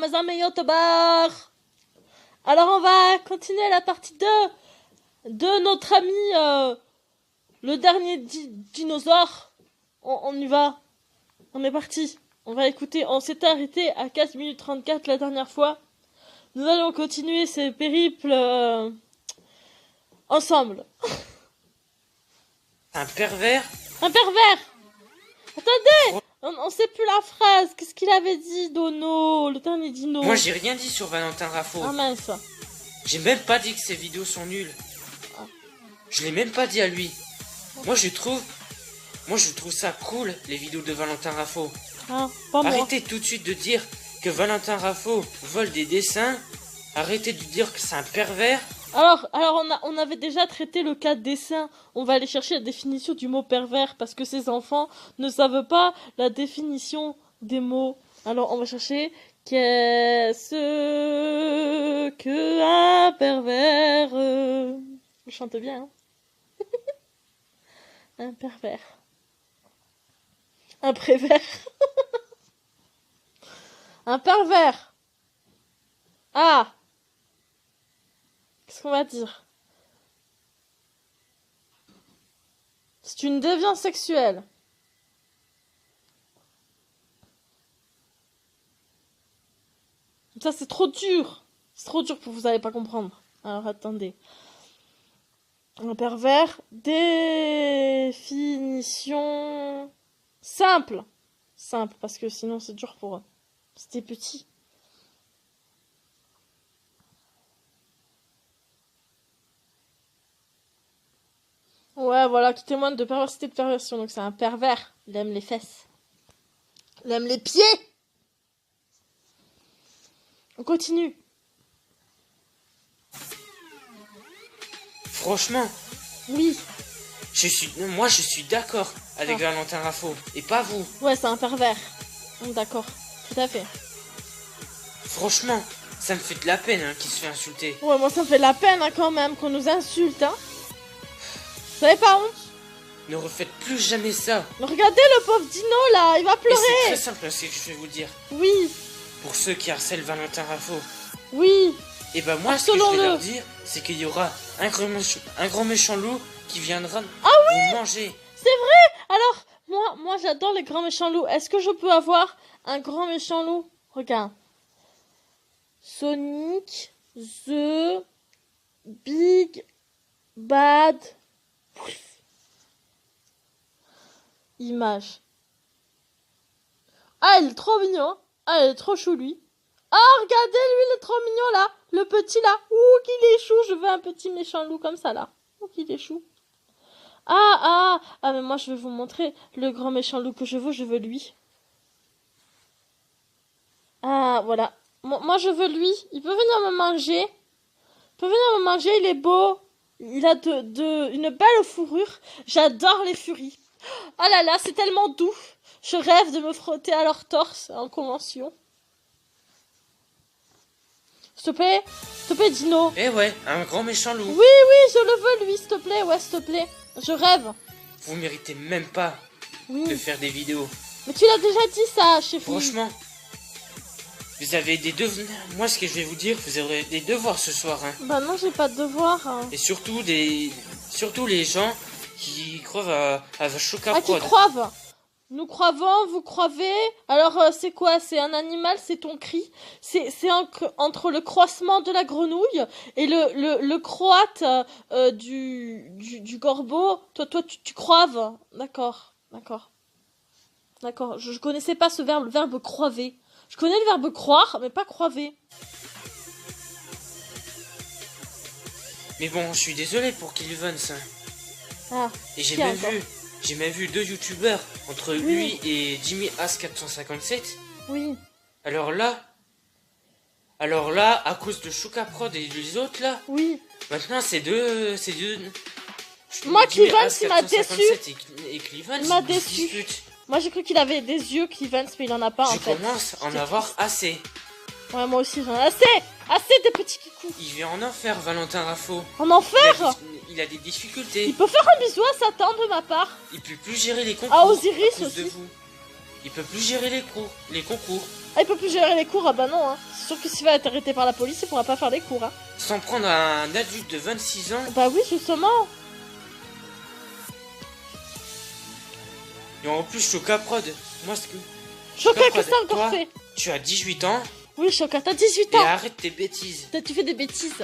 mes amis youtubeurs. Alors on va continuer la partie 2 de notre ami le dernier dinosaure. On y va. On est parti. On va écouter. On s'était arrêté à 4 minutes 34 la dernière fois. Nous allons continuer ces périples ensemble. Un pervers? Un pervers! Attendez! On sait plus la phrase. Qu'est-ce qu'il avait dit, Dono? Le dernier dino. Moi, j'ai rien dit sur Valentin Raffo. Ah mince. J'ai même pas dit que ses vidéos sont nulles. Je l'ai même pas dit à lui. Moi, je trouve ça cool, les vidéos de Valentin Raffo. Ah, pas moi. Arrêtez tout de suite de dire que Valentin Raffo vole des dessins. Arrêtez de dire que c'est un pervers. Alors on avait déjà traité le cas de dessin. On va aller chercher la définition du mot pervers parce que ces enfants ne savent pas la définition des mots. Alors on va chercher qu'est-ce que un pervers. Je chante bien. Hein. Un pervers. Un prévert. Un pervers. Ah. Qu'est-ce qu'on va dire? C'est une déviance sexuelle. Ça, c'est trop dur. C'est trop dur pour vous, allez pas comprendre. Alors, attendez. Un pervers. Définition simple. Simple, parce que sinon, c'est dur pour eux. C'était petit. Ouais, voilà, qui témoigne de perversité de perversion. Donc c'est un pervers. Il aime les fesses. Il aime les pieds. On continue. Franchement, Oui. moi, je suis d'accord avec Valentin Raffo. Et pas vous. Ouais, c'est un pervers. D'accord. Tout à fait. Franchement, ça me fait de la peine qu'il se fait insulter. Ouais, moi ça me fait de la peine hein, quand même qu'on nous insulte. Hein. Vous avez pas honte? Ne refaites plus jamais ça. Regardez le pauvre Dino là, il va Et pleurer. c'est très simple ce que je vais vous dire. Oui. Pour ceux qui harcèlent Valentin Raffo. Oui. Et bah moi, ce que je vais leur dire, c'est qu'il y aura un grand méchant loup qui viendra vous manger. C'est vrai. Alors, moi j'adore les grands méchants loups. Est-ce que je peux avoir un grand méchant loup? Regarde. Sonic, the big bad image. Ah, il est trop mignon. Ah, il est trop chou, lui. Ah, regardez, lui, il est trop mignon, là. Le petit, là. Ouh, qu'il est chou. Je veux un petit méchant loup comme ça, là. Ouh, qu'il est chou. Ah, mais moi, je vais vous montrer le grand méchant loup que je veux lui. Ah, voilà. Moi, je veux lui. Il peut venir me manger. Il peut venir me manger, il est beau. Il a une belle fourrure. J'adore les furies. Oh là là, c'est tellement doux. Je rêve de me frotter à leur torse en convention. S'il te plaît, Dino. Eh ouais, un grand méchant loup. Oui, je le veux, lui, s'il te plaît. Ouais, s'il te plaît. Je rêve. Vous méritez même pas de faire des vidéos. Mais tu l'as déjà dit, ça, chef. Franchement, vous avez des devoirs. Moi, ce que je vais vous dire, vous aurez des devoirs ce soir. Hein. Bah non, j'ai pas de devoirs. Hein. Et surtout les gens qui croivent à Choca Prod. Qui croivent. Nous croivons, vous croivez. Alors, c'est quoi? C'est un animal, c'est ton cri. C'est entre le croissement de la grenouille et le croate du corbeau. Toi, tu croives. D'accord. Je connaissais pas ce verbe, le verbe croiver. Je connais le verbe croire, mais pas croiver. Mais bon, je suis désolé pour Kill Evans. Ah, et j'ai même vu 2 youtubeurs entre lui et Jimmy As 457. Oui. Alors là, à cause de Choca Prod et les autres là. Oui. Maintenant c'est deux. Moi, Clivans, il m'a déçu. Et Clivans, il m'a déçu. Moi, j'ai cru qu'il avait des yeux, Clivans, mais il en a pas en fait. Je commence à en avoir assez. Ouais, moi aussi, j'en ai assez. Assez des petits kikous. Il vient en enfer, Valentin Raffo. En enfer? Il a des difficultés. Il peut faire un bisou à Satan de ma part. Il peut plus gérer les concours. Ah, Osiris aussi. Il peut plus gérer les concours. Ah, il peut plus gérer les cours, ah bah non, hein. C'est sûr que s'il va être arrêté par la police, il pourra pas faire les cours. Hein. Sans prendre un adulte de 26 ans. Bah oui, justement. Et en plus, Chocaprod. Moi, ce que. Choca, qu'est-ce que t'as encore toi, fait? Tu as 18 ans. Oui, Choca, t'as 18 Et ans. arrête tes bêtises. Tu fais des bêtises.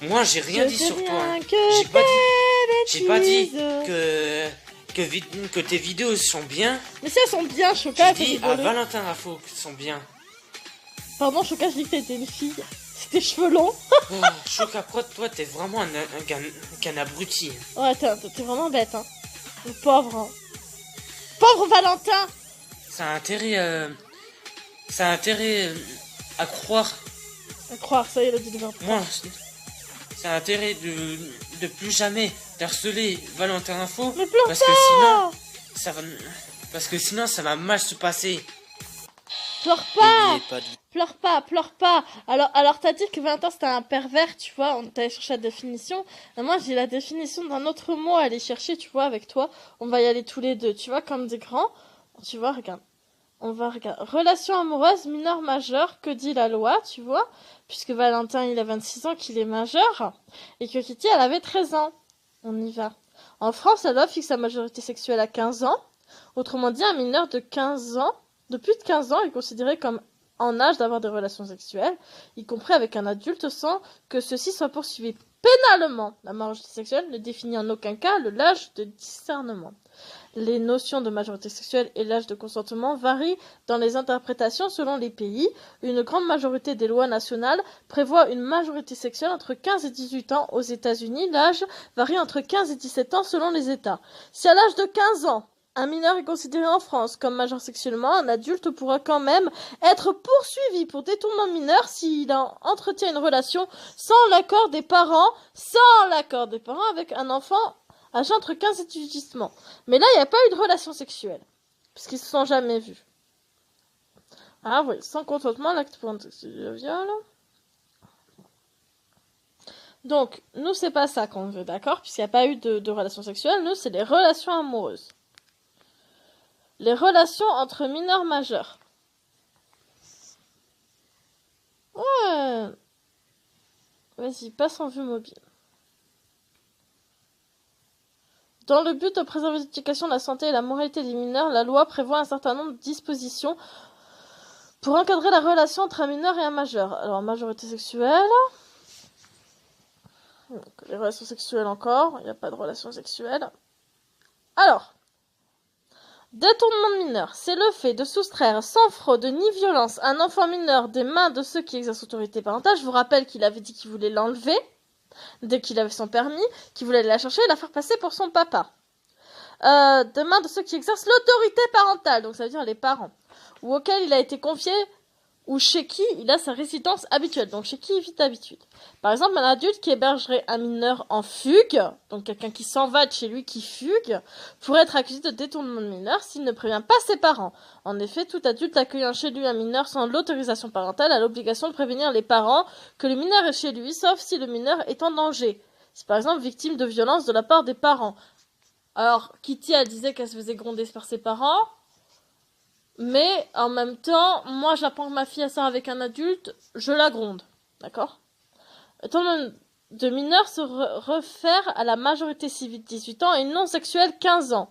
Moi, j'ai rien dit sur toi. Hein. J'ai J'ai pas dit que tes vidéos sont bien. Mais si elles sont bien, Choca, J'ai dit à Valentin Raffo qu'elles sont bien. Pardon, Choca, je dis que t'étais une fille. C'est tes cheveux longs. Oh, Chocaprod, toi, t'es vraiment qu'un abruti. Ouais, t'es vraiment bête, hein. Le pauvre, hein. Pauvre Valentin. Ça a intérêt à croire. À croire, ça y est, elle a dit le verbe. Moi, ça a intérêt de plus jamais harceler Valentin Info. Mais pleure parce pas. que sinon, ça va mal se passer. Pleure pas. N'oubliez pas Pleure pas. Alors t'as dit que Valentin c'était un pervers, tu vois, on t'allait chercher la définition. Et moi j'ai la définition d'un autre mot à aller chercher, tu vois, avec toi. On va y aller tous les deux, tu vois, comme des grands. Tu vois, regarde. On va regarder. Relation amoureuse mineure majeure, que dit la loi, tu vois, puisque Valentin il a 26 ans, qu'il est majeur, et que Kitty elle avait 13 ans. On y va. En France, la loi fixe la majorité sexuelle à 15 ans. Autrement dit, un mineur de 15 ans, de plus de 15 ans, est considéré comme en âge d'avoir des relations sexuelles, y compris avec un adulte, sans que ceci soit poursuivi pénalement. La majorité sexuelle ne définit en aucun cas l'âge de discernement. Les notions de majorité sexuelle et l'âge de consentement varient dans les interprétations selon les pays. Une grande majorité des lois nationales prévoit une majorité sexuelle entre 15 et 18 ans. Aux États-Unis, l'âge varie entre 15 et 17 ans selon les États. Si à l'âge de 15 ans, un mineur est considéré en France comme majeur sexuellement, un adulte pourra quand même être poursuivi pour détournement mineur s'il entretient une relation sans l'accord des parents avec un enfant âgé entre 15 et 18 ans. Mais là, il n'y a pas eu de relation sexuelle, puisqu'ils se sont jamais vus. Ah oui, sans consentement, l'acte pour un viol. Donc, nous, c'est pas ça qu'on veut, d'accord? Puisqu'il n'y a pas eu de relation sexuelle, nous, c'est les relations amoureuses. Les relations entre mineurs majeurs. Ouais. Vas-y, passe en vue mobile. Dans le but de préserver l'éducation, la santé et la moralité des mineurs, la loi prévoit un certain nombre de dispositions pour encadrer la relation entre un mineur et un majeur. Alors, majorité sexuelle. Donc, les relations sexuelles encore. Il n'y a pas de relations sexuelles. Alors. Détournement de mineur, c'est le fait de soustraire sans fraude ni violence un enfant mineur des mains de ceux qui exercent l'autorité parentale. Je vous rappelle qu'il avait dit qu'il voulait l'enlever dès qu'il avait son permis, qu'il voulait aller la chercher et la faire passer pour son papa. Des mains de ceux qui exercent l'autorité parentale, donc ça veut dire les parents, ou auxquels il a été confié, ou chez qui il a sa résidence habituelle, donc chez qui il vit d'habitude. Par exemple, un adulte qui hébergerait un mineur en fugue, donc quelqu'un qui s'en va de chez lui, qui fugue, pourrait être accusé de détournement de mineur s'il ne prévient pas ses parents. En effet, tout adulte accueillant chez lui un mineur sans l'autorisation parentale a l'obligation de prévenir les parents que le mineur est chez lui, sauf si le mineur est en danger. C'est par exemple victime de violence de la part des parents. Alors, Kitty, elle disait qu'elle se faisait gronder par ses parents. Mais en même temps, moi j'apprends que ma fille a ça avec un adulte, je la gronde. D'accord? Étant de mineur se réfère à la majorité civile 18 ans et non sexuelle 15 ans.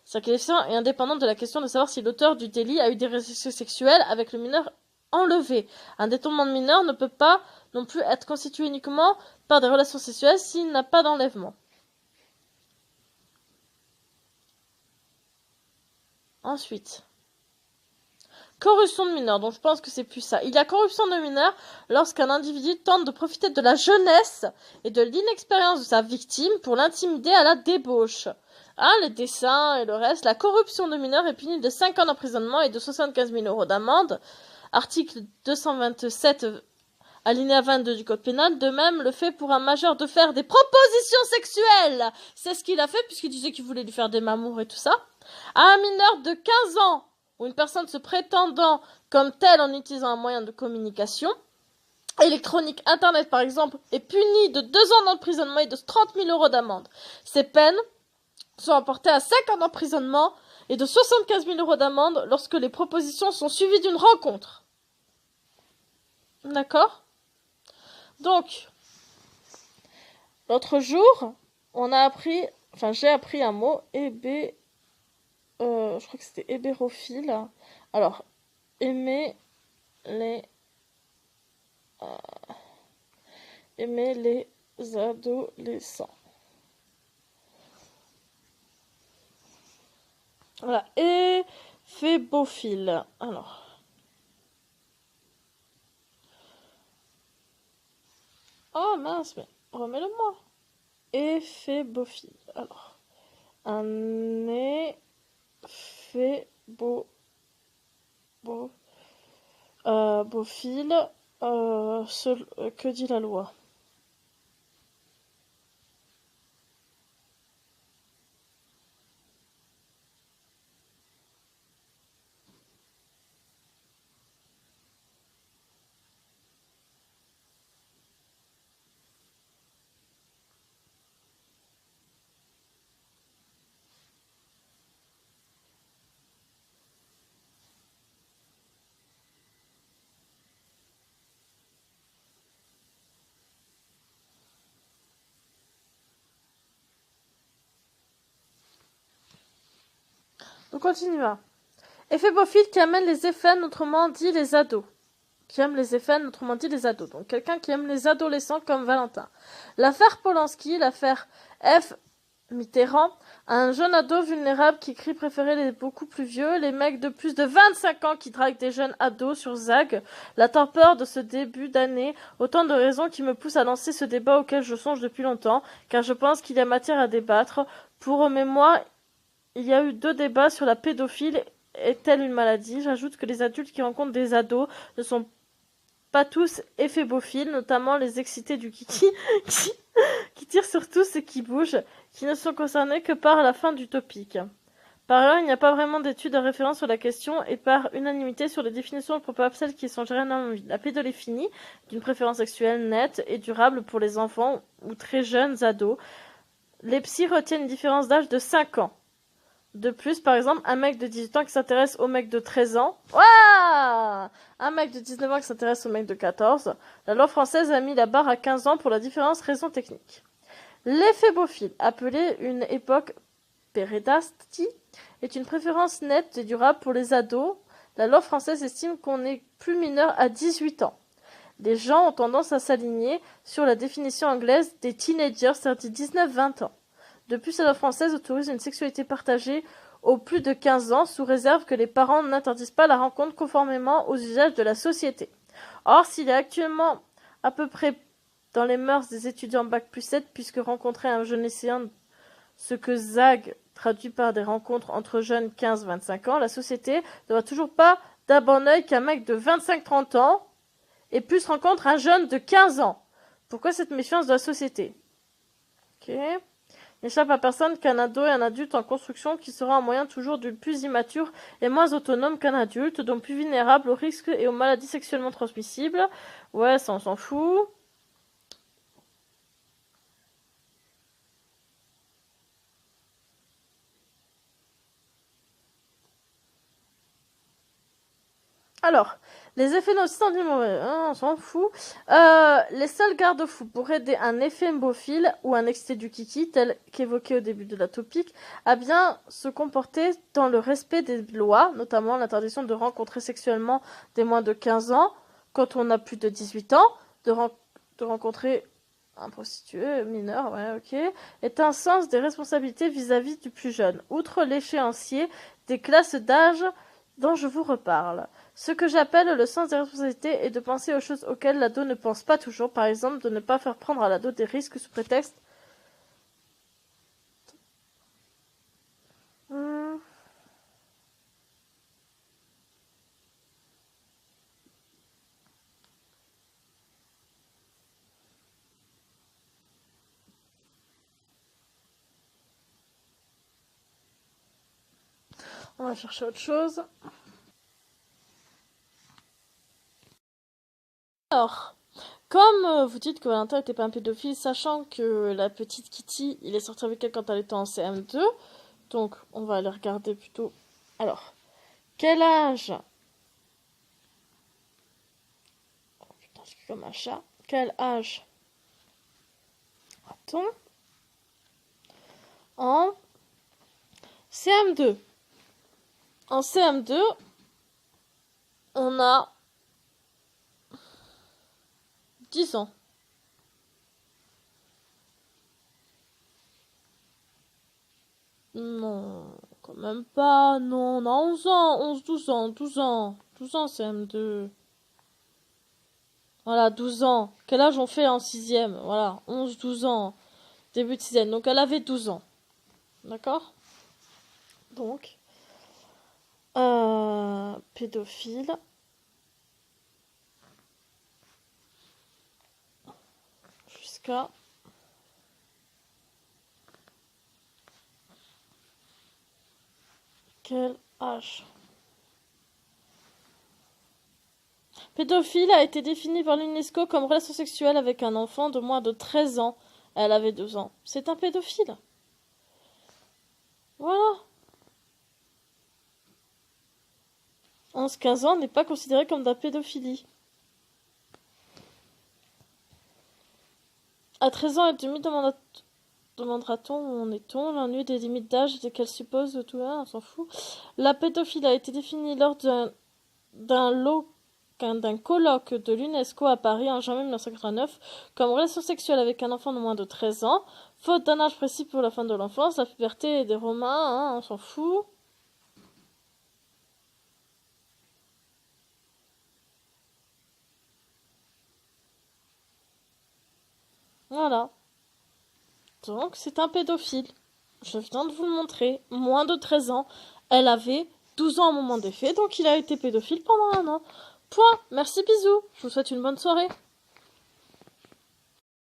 Sa question est indépendante de la question de savoir si l'auteur du délit a eu des relations sexuelles avec le mineur enlevé. Un détournement de mineur ne peut pas non plus être constitué uniquement par des relations sexuelles s'il n'a pas d'enlèvement. Ensuite. Corruption de mineurs, donc je pense que c'est plus ça. Il y a corruption de mineurs lorsqu'un individu tente de profiter de la jeunesse et de l'inexpérience de sa victime pour l'intimider à la débauche. Hein, les dessins et le reste. La corruption de mineurs est punie de 5 ans d'emprisonnement et de 75 000 € d'amende. Article 227, alinéa 22 du Code pénal. De même, le fait pour un majeur de faire des propositions sexuelles. C'est ce qu'il a fait puisqu'il disait qu'il voulait lui faire des mamours et tout ça. À un mineur de 15 ans, ou une personne se prétendant comme telle en utilisant un moyen de communication électronique, internet par exemple, est puni de 2 ans d'emprisonnement et de 30 000 € d'amende. Ces peines sont apportées à 5 ans d'emprisonnement et de 75 000 € d'amende lorsque les propositions sont suivies d'une rencontre. D'accord? Donc, l'autre jour, j'ai appris un mot, je crois que c'était hébérophile. Alors, aimer les, euh, aimer les adolescents. Voilà, éphébophile. Alors. Oh mince, mais remets-le-moi. Éphébophile. Alors. Un bophile. Que dit la loi? On continue. Éphébophile qui amène les effets, autrement dit les ados. Qui aime les effets, autrement dit les ados. Donc quelqu'un qui aime les adolescents comme Valentin. L'affaire Polanski, l'affaire F. Mitterrand, un jeune ado vulnérable qui crie préférer les beaucoup plus vieux, les mecs de plus de 25 ans qui draguent des jeunes ados sur Zag, la torpeur de ce début d'année, autant de raisons qui me poussent à lancer ce débat auquel je songe depuis longtemps, car je pense qu'il y a matière à débattre. Pour mémoire, il y a eu 2 débats sur la pédophilie. Est-elle une maladie? J'ajoute que les adultes qui rencontrent des ados ne sont pas tous éphébophiles, notamment les excités du kiki, qui tirent sur tous et qui bougent, qui ne sont concernés que par la fin du topic. Par ailleurs, il n'y a pas vraiment d'études de référence sur la question et par unanimité sur les définitions probables celles qui sont généralement la pédophilie, d'une préférence sexuelle nette et durable pour les enfants ou très jeunes ados. Les psys retiennent une différence d'âge de 5 ans. De plus, par exemple, un mec de 18 ans qui s'intéresse au mec de 13 ans. Ouah, un mec de 19 ans qui s'intéresse au mec de 14. La loi française a mis la barre à 15 ans pour la différence raison technique. L'éphébophile, appelé une époque pérédastie, est une préférence nette et durable pour les ados. La loi française estime qu'on est plus mineur à 18 ans. Les gens ont tendance à s'aligner sur la définition anglaise des teenagers, c'est-à-dire 19-20 ans. De plus, la loi française autorise une sexualité partagée aux plus de 15 ans, sous réserve que les parents n'interdisent pas la rencontre conformément aux usages de la société. Or, s'il est actuellement à peu près dans les mœurs des étudiants Bac+7, puisque rencontrer un jeune lycéen, ce que Zag traduit par des rencontres entre jeunes 15-25 ans, la société ne voit toujours pas d'un bon œil qu'un mec de 25-30 ans et plus rencontre un jeune de 15 ans. Pourquoi cette méfiance de la société? Ok. N'échappe à personne qu'un ado est un adulte en construction qui sera en moyen toujours du plus immature et moins autonome qu'un adulte, donc plus vulnérable aux risques et aux maladies sexuellement transmissibles. Ouais, ça on s'en fout. Alors, les effets nocifs du mauvais, on s'en fout. Les seuls garde-fous pour aider un éphébophile ou un excité du kiki, tel qu'évoqué au début de la topique, à bien se comporter dans le respect des lois, notamment l'interdiction de rencontrer sexuellement des moins de 15 ans, quand on a plus de 18 ans, de rencontrer un prostitué mineur, ouais, ok, est un sens des responsabilités vis-à-vis du plus jeune, outre l'échéancier des classes d'âge dont je vous reparle. Ce que j'appelle le sens des responsabilités est de penser aux choses auxquelles l'ado ne pense pas toujours, par exemple de ne pas faire prendre à l'ado des risques sous prétexte On va chercher autre chose. Alors, comme vous dites que Valentin n'était pas un pédophile, sachant que la petite Kitty, il est sorti avec elle quand elle était en CM2, donc on va aller regarder plutôt. Alors, quel âge? Oh putain, comme un chat. Quel âge a-t-on en CM2? En CM2, on a 10 ans. Non, quand même pas. Non, on a 11 ans, 11, 12 ans, 12 ans. 12 ans, CM2. Voilà, 12 ans. Quel âge on fait en 6e? Voilà, 11, 12 ans. Début de 6e. Donc elle avait 12 ans. D'accord? Donc, pédophile. Jusqu'à quel âge? Pédophile a été défini par l'UNESCO comme relation sexuelle avec un enfant de moins de 13 ans. Elle avait 2 ans. C'est un pédophile. Voilà. 11-15 ans n'est pas considéré comme de la pédophilie. À 13 ans et demi, demandera-t-on où en est-on? L'ennui des limites d'âge qu'elle suppose tout là, on s'en fout. La pédophilie a été définie lors d'un colloque de l'UNESCO à Paris en janvier 1989 comme relation sexuelle avec un enfant de moins de 13 ans, faute d'un âge précis pour la fin de l'enfance, la puberté des Romains, on s'en fout. Voilà. Donc, c'est un pédophile. Je viens de vous le montrer. Moins de 13 ans. Elle avait 12 ans au moment des faits, donc il a été pédophile pendant 1 an. Point. Merci, bisous. Je vous souhaite une bonne soirée.